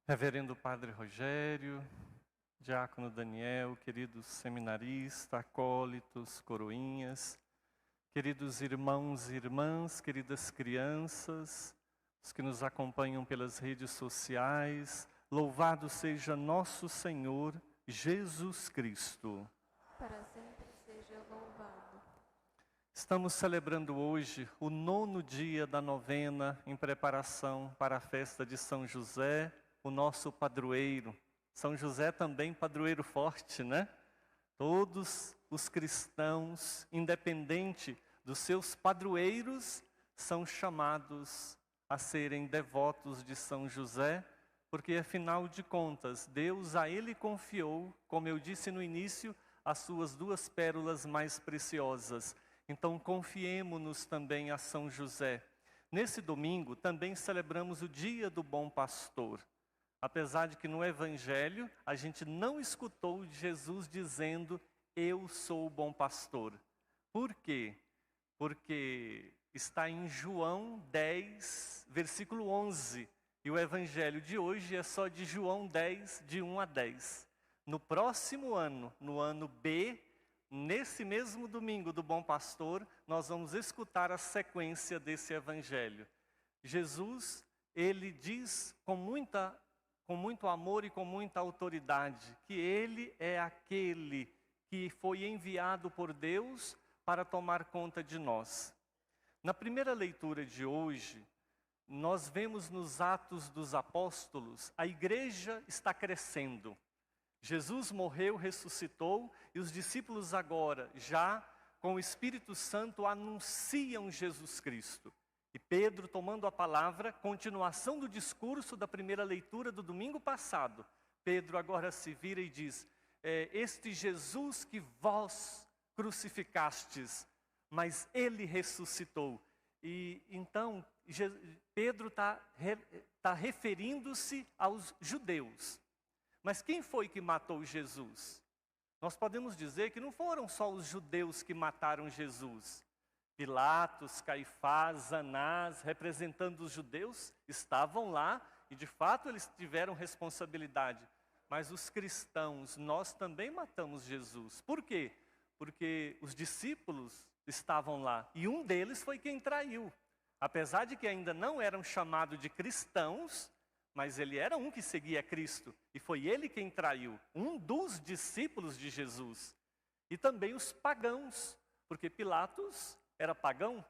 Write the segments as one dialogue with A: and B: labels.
A: Reverendo Padre Rogério, Diácono Daniel, queridos seminaristas, acólitos, coroinhas, queridos irmãos e irmãs, queridas crianças, os que nos acompanham pelas redes sociais, louvado seja nosso Senhor Jesus Cristo.
B: Para sempre seja louvado.
A: Estamos celebrando hoje o 9º dia da novena em preparação para a festa de São José, o nosso padroeiro. São José também padroeiro forte, né? Todos os cristãos, independente dos seus padroeiros, são chamados a serem devotos de São José, porque afinal de contas, Deus a ele confiou, como eu disse no início, as suas duas pérolas mais preciosas. Então confiemo-nos também a São José. Nesse domingo também celebramos o Dia do Bom Pastor. Apesar de que no Evangelho a gente não escutou Jesus dizendo, eu sou o bom pastor. Por quê? Porque está em João 10, versículo 11. E o Evangelho de hoje é só de João 10, de 1 a 10. No próximo ano, no ano B, nesse mesmo domingo do Bom Pastor, nós vamos escutar a sequência desse Evangelho. Jesus, ele diz com muito amor e com muita autoridade, que Ele é aquele que foi enviado por Deus para tomar conta de nós. Na primeira leitura de hoje, nós vemos nos Atos dos Apóstolos, a igreja está crescendo. Jesus morreu, ressuscitou, e os discípulos agora, já com o Espírito Santo, anunciam Jesus Cristo. E Pedro, tomando a palavra, continuação do discurso da primeira leitura do domingo passado, Pedro agora se vira e diz, este Jesus que vós crucificastes, mas ele ressuscitou. E então, Pedro está referindo-se aos judeus. Mas quem foi que matou Jesus? Nós podemos dizer que não foram só os judeus que mataram Jesus. Pilatos, Caifás, Anás, representando os judeus, estavam lá e de fato eles tiveram responsabilidade. Mas os cristãos, nós também matamos Jesus. Por quê? Porque os discípulos estavam lá e um deles foi quem traiu. Apesar de que ainda não eram chamados de cristãos, mas ele era um que seguia Cristo e foi ele quem traiu, um dos discípulos de Jesus. E também os pagãos, porque Pilatos era pagão,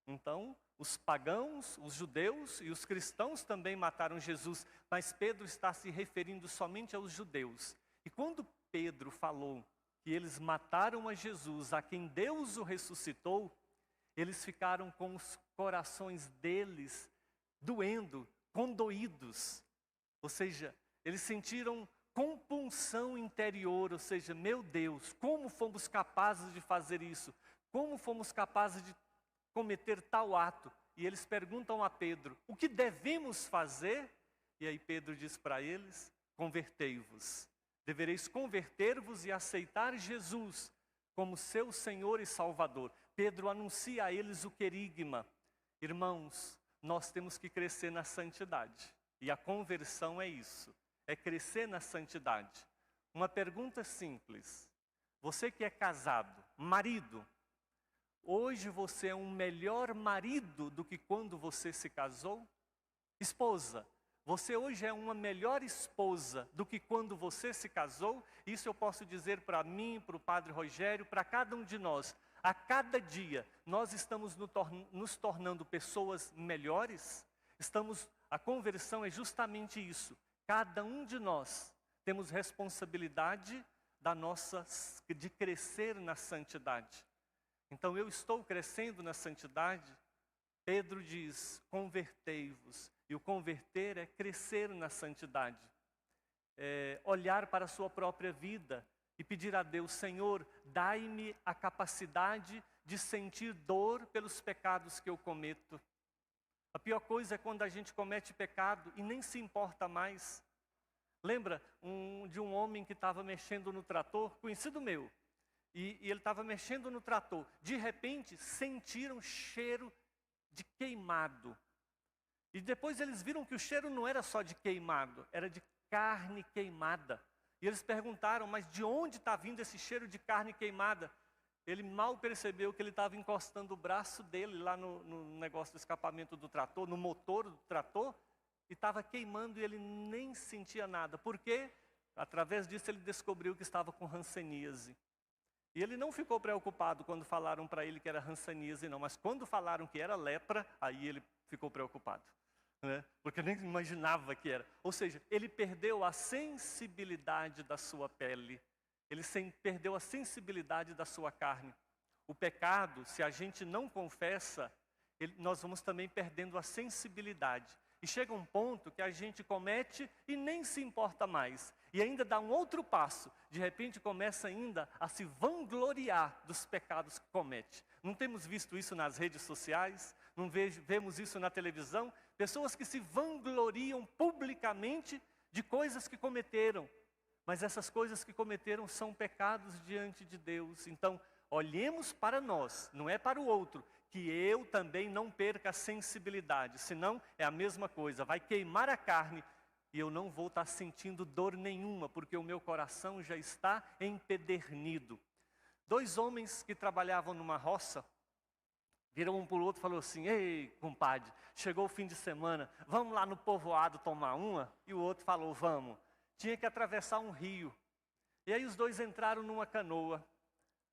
A: então os pagãos, os judeus e os cristãos também mataram Jesus, mas Pedro está se referindo somente aos judeus. E quando Pedro falou que eles mataram a Jesus, a quem Deus o ressuscitou, eles ficaram com os corações deles doendo, condoídos, ou seja, eles sentiram compunção interior, ou seja, meu Deus, como fomos capazes de fazer isso? Como fomos capazes de cometer tal ato? E eles perguntam a Pedro, o que devemos fazer? E aí Pedro diz para eles, convertei-vos. Devereis converter-vos e aceitar Jesus como seu Senhor e Salvador. Pedro anuncia a eles o querigma. Irmãos, nós temos que crescer na santidade. E a conversão é isso, é crescer na santidade. Uma pergunta simples. Você que é casado, marido, hoje você é um melhor marido do que quando você se casou? Esposa, você hoje é uma melhor esposa do que quando você se casou? Isso eu posso dizer para mim, para o Padre Rogério, para cada um de nós. A cada dia nós estamos nos tornando pessoas melhores? A conversão é justamente isso. Cada um de nós temos responsabilidade de crescer na santidade. Então eu estou crescendo na santidade. Pedro diz, convertei-vos. E o converter é crescer na santidade. Olhar para a sua própria vida e pedir a Deus, Senhor, dai-me a capacidade de sentir dor pelos pecados que eu cometo. A pior coisa é quando a gente comete pecado e nem se importa mais. Lembra de um homem que estava mexendo no trator, conhecido meu, e ele estava mexendo no trator. De repente, sentiram cheiro de queimado. E depois eles viram que o cheiro não era só de queimado, era de carne queimada. E eles perguntaram, mas de onde está vindo esse cheiro de carne queimada? Ele mal percebeu que ele estava encostando o braço dele lá no negócio do escapamento do trator, no motor do trator, e estava queimando e ele nem sentia nada. Por quê? Através disso ele descobriu que estava com hanseníase. E ele não ficou preocupado quando falaram para ele que era hanseníase, não. Mas quando falaram que era lepra, aí ele ficou preocupado. Né? Porque nem imaginava que era. Ou seja, ele perdeu a sensibilidade da sua pele. Ele perdeu a sensibilidade da sua carne. O pecado, se a gente não confessa, nós vamos também perdendo a sensibilidade. E chega um ponto que a gente comete e nem se importa mais. E ainda dá um outro passo. De repente começa ainda a se vangloriar dos pecados que comete. Não temos visto isso nas redes sociais? Não vemos isso na televisão? Pessoas que se vangloriam publicamente de coisas que cometeram. Mas essas coisas que cometeram são pecados diante de Deus. Então, olhemos para nós, não é para o outro. Que eu também não perca a sensibilidade, senão é a mesma coisa, vai queimar a carne e eu não vou estar sentindo dor nenhuma, porque o meu coração já está empedernido. 2 homens que trabalhavam numa roça, viram um para o outro e falaram assim, ei, compadre, chegou o fim de semana, vamos lá no povoado tomar uma? E o outro falou, vamos. Tinha que atravessar um rio. E aí os 2 entraram numa canoa,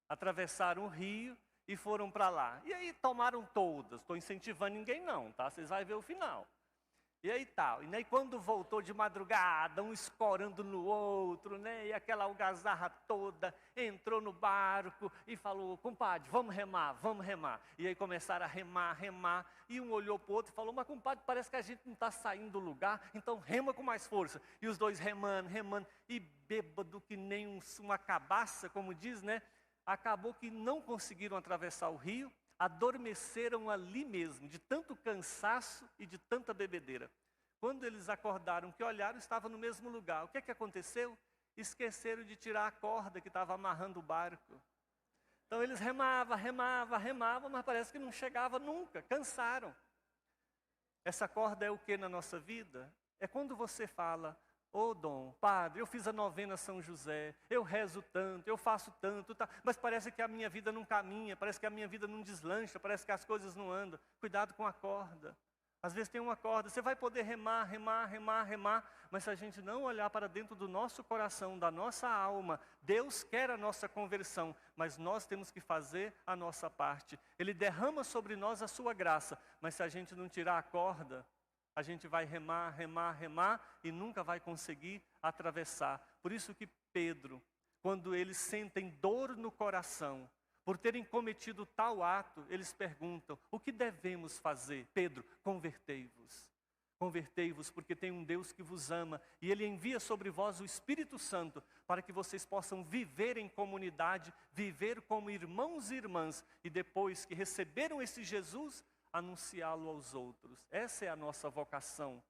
A: atravessaram o rio, e foram para lá. E aí tomaram todas. Estou incentivando ninguém não, tá? Vocês vão ver o final. E aí tal. E aí quando voltou de madrugada, um escorando no outro, né? E aquela algazarra toda, entrou no barco e falou, compadre, vamos remar, vamos remar. E aí começaram a remar, remar. E um olhou para o outro e falou, mas compadre, parece que a gente não está saindo do lugar, então rema com mais força. E os 2 remando, remando. E bêbado que nem uma cabaça, como diz, né? Acabou que não conseguiram atravessar o rio, adormeceram ali mesmo, de tanto cansaço e de tanta bebedeira. Quando eles acordaram, que olharam, estava no mesmo lugar. O que é que aconteceu? Esqueceram de tirar a corda que estava amarrando o barco. Então eles remavam, mas parece que não chegava nunca, cansaram. Essa corda é o que na nossa vida? É quando você fala, ô Dom, padre, eu fiz a novena São José, eu rezo tanto, eu faço tanto, tá, mas parece que a minha vida não caminha, parece que a minha vida não deslancha, parece que as coisas não andam. Cuidado com a corda. Às vezes tem uma corda, você vai poder remar, mas se a gente não olhar para dentro do nosso coração, da nossa alma, Deus quer a nossa conversão, mas nós temos que fazer a nossa parte. Ele derrama sobre nós a sua graça, mas se a gente não tirar a corda, a gente vai remar e nunca vai conseguir atravessar. Por isso que Pedro, quando eles sentem dor no coração, por terem cometido tal ato, eles perguntam, o que devemos fazer? Pedro, convertei-vos. Convertei-vos, porque tem um Deus que vos ama, e Ele envia sobre vós o Espírito Santo, para que vocês possam viver em comunidade, viver como irmãos e irmãs, e depois que receberam esse Jesus, anunciá-lo aos outros. Essa é a nossa vocação.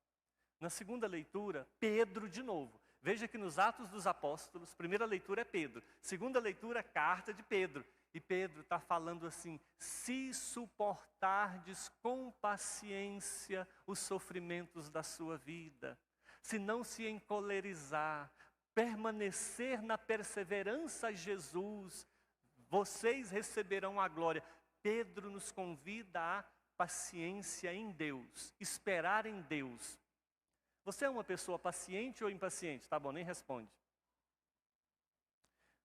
A: Na segunda leitura, Pedro de novo. Veja que nos Atos dos Apóstolos, primeira leitura é Pedro, segunda leitura, carta de Pedro. E Pedro está falando assim, se suportardes com paciência os sofrimentos da sua vida, se não se encolerizar, permanecer na perseverança a Jesus, vocês receberão a glória. Pedro nos convida a paciência em Deus, esperar em Deus. Você é uma pessoa paciente ou impaciente? Tá bom, nem responde.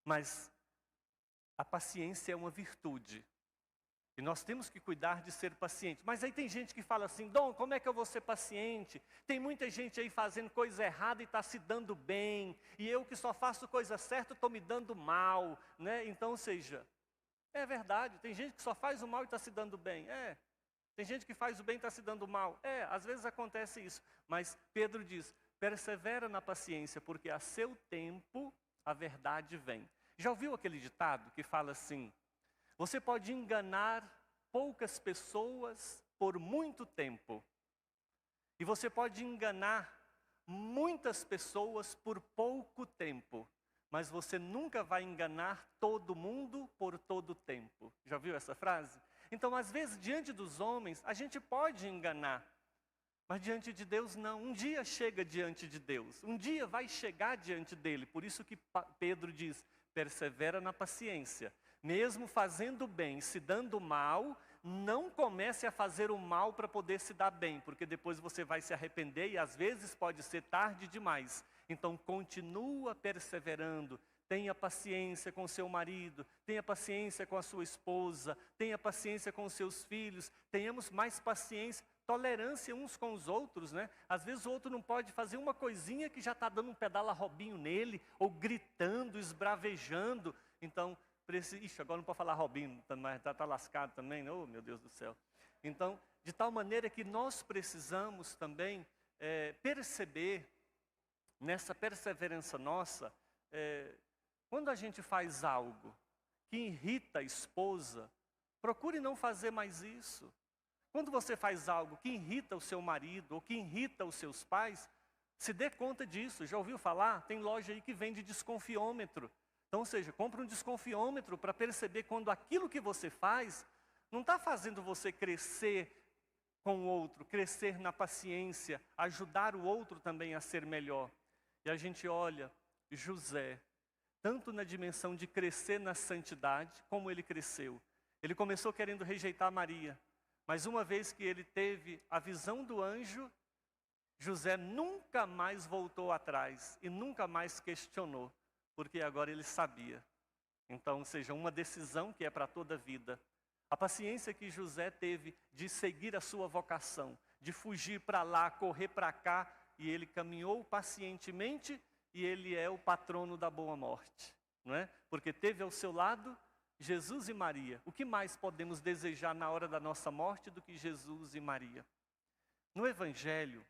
A: Mas a paciência é uma virtude. E nós temos que cuidar de ser paciente. Mas aí tem gente que fala assim, Dom, como é que eu vou ser paciente? Tem muita gente aí fazendo coisa errada e está se dando bem. E eu que só faço coisa certa, estou me dando mal. Né? Então, ou seja, é verdade. Tem gente que só faz o mal e está se dando bem. Tem gente que faz o bem e está se dando mal. Às vezes acontece isso. Mas Pedro diz, persevera na paciência, porque a seu tempo a verdade vem. Já ouviu aquele ditado que fala assim, você pode enganar poucas pessoas por muito tempo. E você pode enganar muitas pessoas por pouco tempo. Mas você nunca vai enganar todo mundo por todo tempo. Já viu essa frase? Então, às vezes, diante dos homens, a gente pode enganar. Mas diante de Deus não, um dia chega diante de Deus, um dia vai chegar diante dele. Por isso que Pedro diz, persevera na paciência. Mesmo fazendo bem, se dando mal, não comece a fazer o mal para poder se dar bem, porque depois você vai se arrepender e às vezes pode ser tarde demais. Então continua perseverando, tenha paciência com seu marido, tenha paciência com a sua esposa, tenha paciência com os seus filhos, tenhamos mais paciência, tolerância uns com os outros, né? Às vezes o outro não pode fazer uma coisinha que já está dando um pedala Robinho nele, ou gritando, esbravejando. Então, ixi, agora não pode falar Robinho, mas está lascado também, oh meu Deus do céu. Então, de tal maneira que nós precisamos também perceber, nessa perseverança nossa, quando a gente faz algo que irrita a esposa, procure não fazer mais isso. Quando você faz algo que irrita o seu marido, ou que irrita os seus pais, se dê conta disso. Já ouviu falar? Tem loja aí que vende desconfiômetro. Então, ou seja, compra um desconfiômetro para perceber quando aquilo que você faz não está fazendo você crescer com o outro, crescer na paciência, ajudar o outro também a ser melhor. E a gente olha José, tanto na dimensão de crescer na santidade, como ele cresceu. Ele começou querendo rejeitar Maria, mas uma vez que ele teve a visão do anjo, José nunca mais voltou atrás e nunca mais questionou. Porque agora ele sabia. Então, ou seja, uma decisão que é para toda a vida. A paciência que José teve de seguir a sua vocação, de fugir para lá, correr para cá, e ele caminhou pacientemente, e ele é o patrono da boa morte, não é? Porque teve ao seu lado Jesus e Maria. O que mais podemos desejar na hora da nossa morte do que Jesus e Maria? No Evangelho,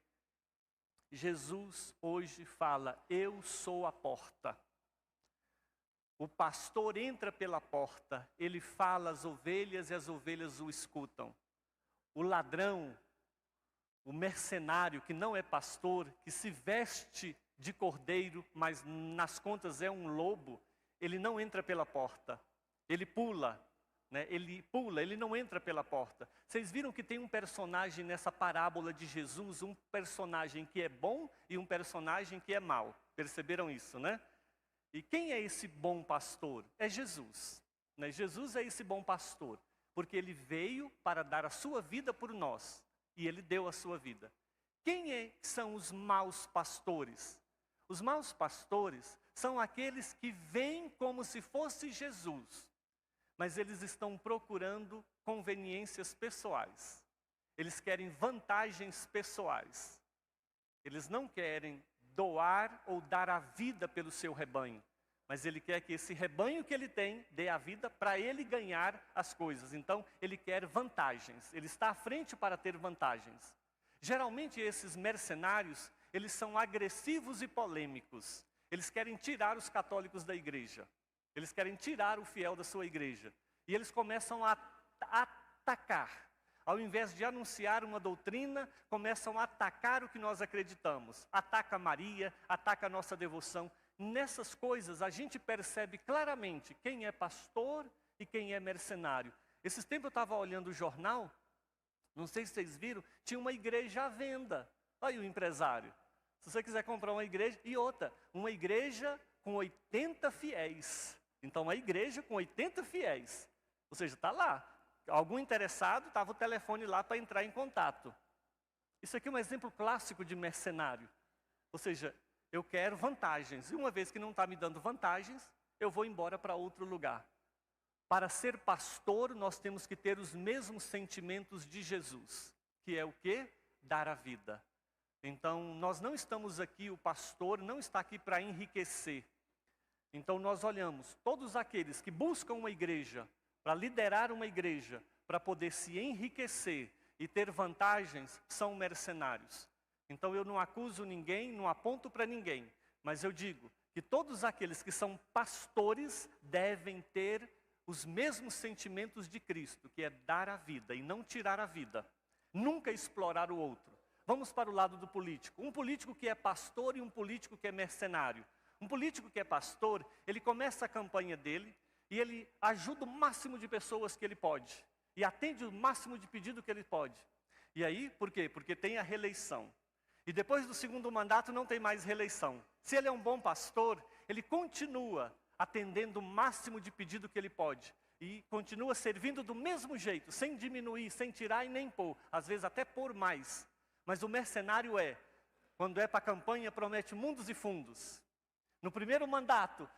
A: Jesus hoje fala, eu sou a porta. O pastor entra pela porta, ele fala às ovelhas e as ovelhas o escutam. O ladrão, o mercenário que não é pastor, que se veste de cordeiro, mas nas contas é um lobo, ele não entra pela porta, ele pula, né? Ele não entra pela porta. Vocês viram que tem um personagem nessa parábola de Jesus, um personagem que é bom e um personagem que é mau. Perceberam isso, né? E quem é esse bom pastor? É Jesus. Né? Jesus é esse bom pastor, porque ele veio para dar a sua vida por nós, e ele deu a sua vida. Quem são os maus pastores? Os maus pastores são aqueles que vêm como se fosse Jesus, mas eles estão procurando conveniências pessoais. Eles querem vantagens pessoais. Eles não querem doar ou dar a vida pelo seu rebanho, mas ele quer que esse rebanho que ele tem dê a vida para ele ganhar as coisas. Então ele quer vantagens, ele está à frente para ter vantagens. Geralmente esses mercenários, eles são agressivos e polêmicos. Eles querem tirar os católicos da igreja, eles querem tirar o fiel da sua igreja, e eles começam a atacar. Ao invés de anunciar uma doutrina, começam a atacar o que nós acreditamos. Ataca Maria, ataca a nossa devoção. Nessas coisas a gente percebe claramente quem é pastor e quem é mercenário. Esses tempos eu estava olhando o jornal, não sei se vocês viram, tinha uma igreja à venda. Olha o empresário. Se você quiser comprar uma igreja, e outra, uma igreja com 80 fiéis. Então uma igreja com 80 fiéis. Ou seja, está lá. Algum interessado, estava o telefone lá para entrar em contato. Isso aqui é um exemplo clássico de mercenário. Ou seja, eu quero vantagens. E uma vez que não está me dando vantagens, eu vou embora para outro lugar. Para ser pastor, nós temos que ter os mesmos sentimentos de Jesus. Que é o quê? Dar a vida. Então, nós não estamos aqui, o pastor não está aqui para enriquecer. Então, nós olhamos todos aqueles que buscam uma igreja, para liderar uma igreja, para poder se enriquecer e ter vantagens, são mercenários. Então eu não acuso ninguém, não aponto para ninguém, mas eu digo que todos aqueles que são pastores devem ter os mesmos sentimentos de Cristo, que é dar a vida e não tirar a vida, nunca explorar o outro. Vamos para o lado do político. Um político que é pastor e um político que é mercenário. Um político que é pastor, ele começa a campanha dele, e ele ajuda o máximo de pessoas que ele pode. E atende o máximo de pedido que ele pode. E aí, por quê? Porque tem a reeleição. E depois do segundo mandato não tem mais reeleição. Se ele é um bom pastor, ele continua atendendo o máximo de pedido que ele pode. E continua servindo do mesmo jeito, sem diminuir, sem tirar e nem pôr. Às vezes até pôr mais. Mas o mercenário quando é para a campanha, promete mundos e fundos. No primeiro mandato,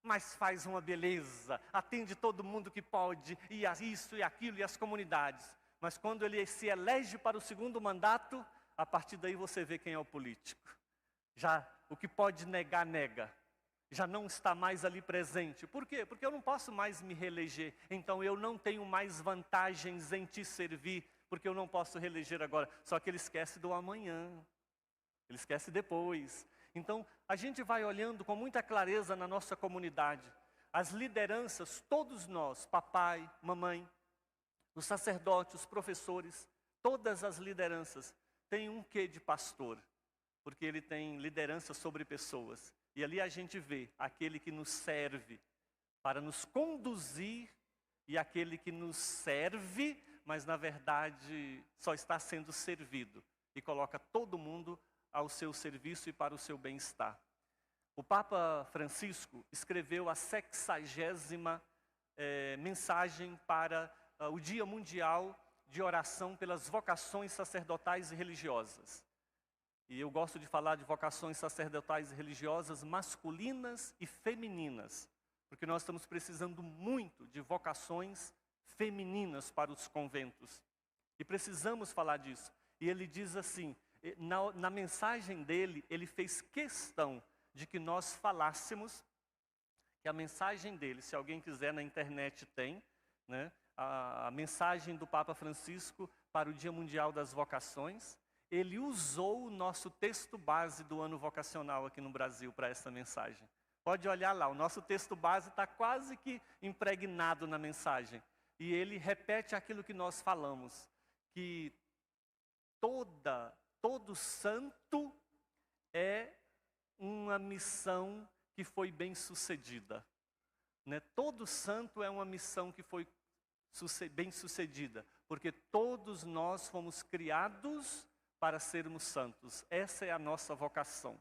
A: mas faz uma beleza, atende todo mundo que pode, e isso e aquilo, e as comunidades. Mas quando ele se elege para o segundo mandato, a partir daí você vê quem é o político. Já o que pode negar, nega. Já não está mais ali presente. Por quê? Porque eu não posso mais me reeleger. Então eu não tenho mais vantagens em te servir, porque eu não posso reeleger agora. Só que ele esquece do amanhã. Ele esquece depois. Então a gente vai olhando com muita clareza na nossa comunidade. As lideranças, todos nós, papai, mamãe, os sacerdotes, os professores, todas as lideranças têm um quê de pastor. Porque ele tem liderança sobre pessoas. E ali a gente vê aquele que nos serve para nos conduzir e aquele que nos serve, mas na verdade só está sendo servido e coloca todo mundo ao seu serviço e para o seu bem-estar. O Papa Francisco escreveu a 60ª mensagem para o Dia Mundial de Oração pelas Vocações Sacerdotais e Religiosas. E eu gosto de falar de vocações sacerdotais e religiosas masculinas e femininas, porque nós estamos precisando muito de vocações femininas para os conventos. E precisamos falar disso. E ele diz assim, na mensagem dele, ele fez questão de que nós falássemos, que a mensagem dele, se alguém quiser na internet tem, né, a mensagem do Papa Francisco para o Dia Mundial das Vocações. Ele usou o nosso texto base do ano vocacional aqui no Brasil para essa mensagem. Pode olhar lá, o nosso texto base está quase que impregnado na mensagem. E ele repete aquilo que nós falamos, que todo santo é uma missão que foi bem sucedida. Né? Todo santo é uma missão que foi bem sucedida, porque todos nós fomos criados para sermos santos. Essa é a nossa vocação.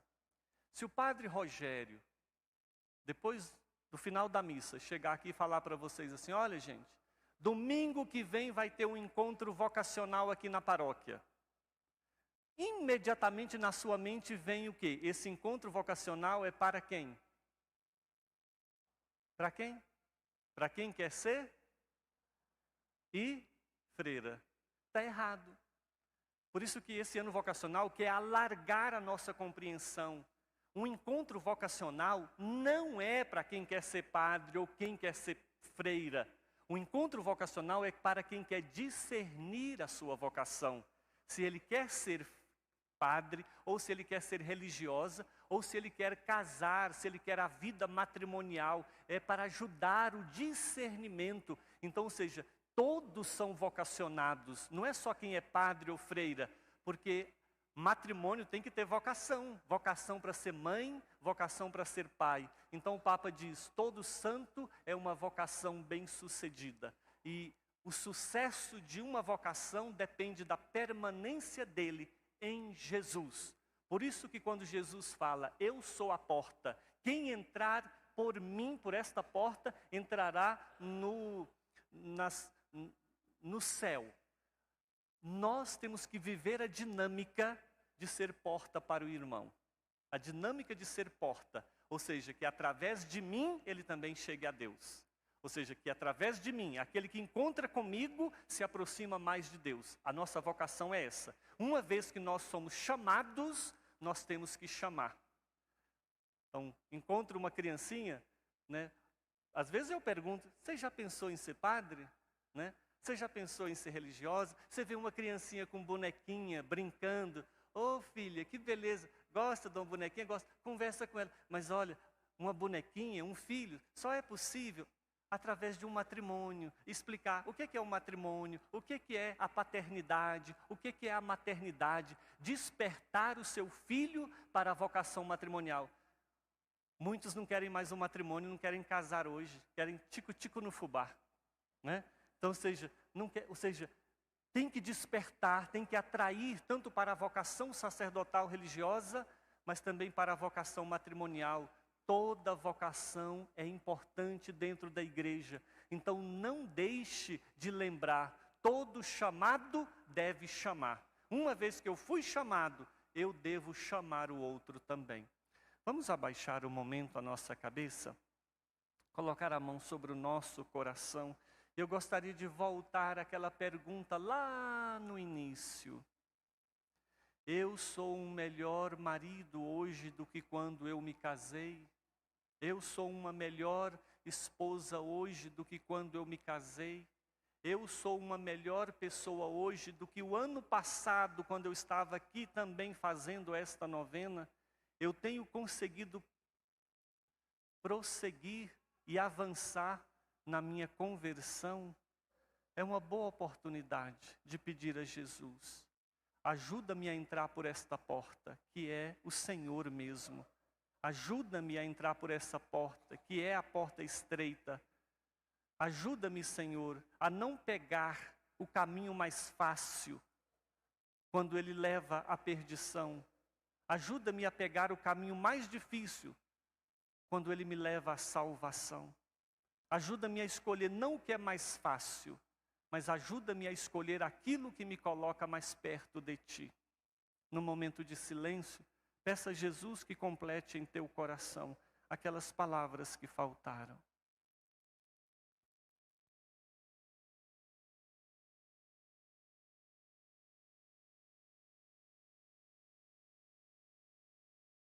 A: Se o padre Rogério, depois do final da missa, chegar aqui e falar para vocês assim, olha gente, domingo que vem vai ter um encontro vocacional aqui na paróquia. Imediatamente na sua mente vem o quê? Esse encontro vocacional é para quem? Para quem? Para quem quer ser? E freira. Está errado. Por isso que esse ano vocacional quer alargar a nossa compreensão. Um encontro vocacional não é para quem quer ser padre ou quem quer ser freira. O encontro vocacional é para quem quer discernir a sua vocação. Se ele quer ser padre, ou se ele quer ser religiosa, ou se ele quer casar, se ele quer a vida matrimonial. É para ajudar o discernimento. Então, ou seja, todos são vocacionados, não é só quem é padre ou freira, porque matrimônio tem que ter vocação para ser mãe, vocação para ser pai. Então o Papa diz, todo santo é uma vocação bem-sucedida. E o sucesso de uma vocação depende da permanência dele em Jesus. Por isso que quando Jesus fala, eu sou a porta, quem entrar por mim, por esta porta, entrará no céu. Nós temos que viver a dinâmica de ser porta para o irmão. A dinâmica de ser porta. Ou seja, que através de mim ele também chegue a Deus. Ou seja, que através de mim, aquele que encontra comigo se aproxima mais de Deus. A nossa vocação é essa. Uma vez que nós somos chamados, nós temos que chamar. Então, encontro uma criancinha, né? Às vezes eu pergunto, você já pensou em ser padre? Né? Você já pensou em ser religiosa? Você vê uma criancinha com bonequinha, brincando. Ô filha, que beleza. Gosta de uma bonequinha? Gosta. Conversa com ela. Mas olha, uma bonequinha, um filho, só é possível através de um matrimônio. Explicar o que é o matrimônio, o que é a paternidade, o que é a maternidade. Despertar o seu filho para a vocação matrimonial. Muitos não querem mais um matrimônio, não querem casar hoje. Querem tico-tico no fubá. Né? Então, ou seja, tem que despertar, tem que atrair tanto para a vocação sacerdotal religiosa, mas também para a vocação matrimonial. Toda vocação é importante dentro da igreja. Então não deixe de lembrar, todo chamado deve chamar. Uma vez que eu fui chamado, eu devo chamar o outro também. Vamos abaixar um momento a nossa cabeça, colocar a mão sobre o nosso coração. Eu gostaria de voltar àquela pergunta lá no início. Eu sou um melhor marido hoje do que quando eu me casei? Eu sou uma melhor esposa hoje do que quando eu me casei? Eu sou uma melhor pessoa hoje do que o ano passado, quando eu estava aqui também fazendo esta novena? Eu tenho conseguido prosseguir e avançar na minha conversão? É uma boa oportunidade de pedir a Jesus: ajuda-me a entrar por esta porta, que é o Senhor mesmo. Ajuda-me a entrar por essa porta, que é a porta estreita. Ajuda-me, Senhor, a não pegar o caminho mais fácil, quando ele leva à perdição. Ajuda-me a pegar o caminho mais difícil, quando ele me leva à salvação. Ajuda-me a escolher não o que é mais fácil, mas ajuda-me a escolher aquilo que me coloca mais perto de Ti. No momento de silêncio, peça a Jesus que complete em teu coração aquelas palavras que faltaram.